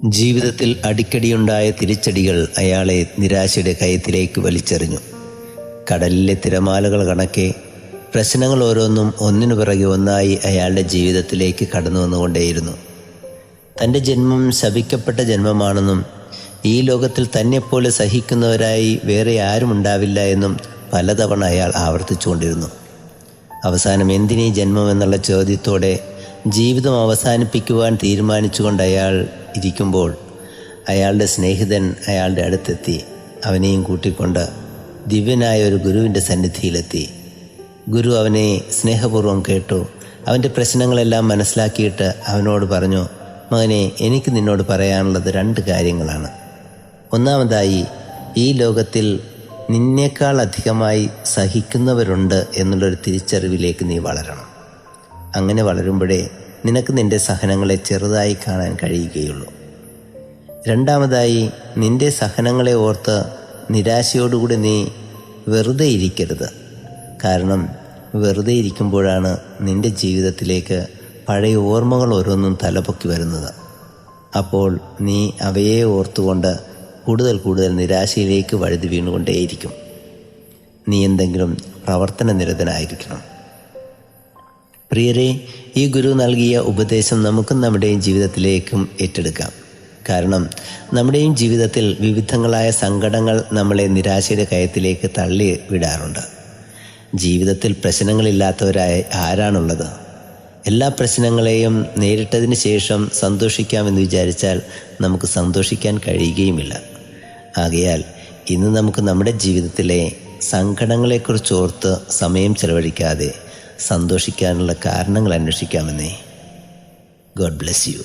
ജീവിതത്തിൽ അടിക്കടിയുണ്ടായ തിരിച്ചടികൾ അയാളെ നിരാശയുടെ കയത്തിലേക്ക് വലിച്ചെറിഞ്ഞു. കടലിലെ തിരമാലകൾ കണക്കെ പ്രശ്നങ്ങൾ ഓരോന്നും ഒന്നിനു പിറകെ ഒന്നായി അയാളുടെ ജീവിതത്തിലേക്ക് കടന്നു വന്നുകൊണ്ടേയിരുന്നു. തൻ്റെ ജന്മം ശപിക്കപ്പെട്ട ജന്മമാണെന്നും ഈ ലോകത്തിൽ തന്നെപ്പോലെ സഹിക്കുന്നവരായി വേറെ ആരും ഉണ്ടാവില്ല എന്നും പലതവണ അയാൾ ആവർത്തിച്ചുകൊണ്ടിരുന്നു. അവസാനം എന്തിനീ ജന്മം എന്നുള്ള ചോദ്യത്തോടെ ജീവിതം അവസാനിപ്പിക്കുവാൻ തീരുമാനിച്ചുകൊണ്ട് അയാൾ ഇരിക്കുമ്പോൾ അയാളുടെ സ്നേഹിതൻ അയാളുടെ അടുത്തെത്തി അവനെയും കൂട്ടിക്കൊണ്ട് ദിവ്യനായ ഒരു ഗുരുവിൻ്റെ സന്നിധിയിലെത്തി. ഗുരു അവനെ സ്നേഹപൂർവ്വം കേട്ടു. അവൻ്റെ പ്രശ്നങ്ങളെല്ലാം മനസ്സിലാക്കിയിട്ട് അവനോട് പറഞ്ഞു, മകനെ, എനിക്ക് നിന്നോട് പറയാനുള്ളത് 2 കാര്യങ്ങളാണ്. ഒന്നാമതായി, ഈ ലോകത്തിൽ നിന്നേക്കാൾ അധികമായി സഹിക്കുന്നവരുണ്ട് എന്നുള്ളൊരു തിരിച്ചറിവിലേക്ക് നീ വളരണം. അങ്ങനെ വളരുമ്പോഴേ നിനക്ക് നിൻ്റെ സഹനങ്ങളെ ചെറുതായി കാണാൻ കഴിയുകയുള്ളൂ. രണ്ടാമതായി, നിൻ്റെ സഹനങ്ങളെ ഓർത്ത് നിരാശയോടുകൂടി നീ വെറുതെ ഇരിക്കരുത്. കാരണം വെറുതെ ഇരിക്കുമ്പോഴാണ് നിൻ്റെ ജീവിതത്തിലേക്ക് പഴയ ഓർമ്മകൾ ഓരോന്നും തലപൊക്കി വരുന്നത്. അപ്പോൾ നീ അവയെ ഓർത്തുകൊണ്ട് കൂടുതൽ കൂടുതൽ നിരാശയിലേക്ക് വഴുതി വീണുകൊണ്ടേയിരിക്കും. നീ എന്തെങ്കിലും പ്രവർത്തന നിരതനായിരിക്കണം. പ്രിയരെ, ഈ ഗുരു നൽകിയ ഉപദേശം നമുക്കും നമ്മുടെയും ജീവിതത്തിലേക്കും ഏറ്റെടുക്കാം. കാരണം നമ്മുടെയും ജീവിതത്തിൽ വിവിധങ്ങളായ സങ്കടങ്ങൾ നമ്മളെ നിരാശയുടെ കയത്തിലേക്ക് തള്ളി വിടാറുണ്ട്. ജീവിതത്തിൽ പ്രശ്നങ്ങളില്ലാത്തവരായി ആരാണുള്ളത്? എല്ലാ പ്രശ്നങ്ങളെയും നേരിട്ടതിന് ശേഷം സന്തോഷിക്കാമെന്ന് വിചാരിച്ചാൽ നമുക്ക് സന്തോഷിക്കാൻ കഴിയുകയുമില്ല. ആകയാൽ ഇന്ന് നമുക്ക് നമ്മുടെ ജീവിതത്തിലെ സങ്കടങ്ങളെക്കുറിച്ച് ഓർത്ത് സമയം ചെലവഴിക്കാതെ സന്തോഷിക്കാനുള്ള കാരണങ്ങൾ അന്വേഷിക്കാമെന്നേ. God bless you.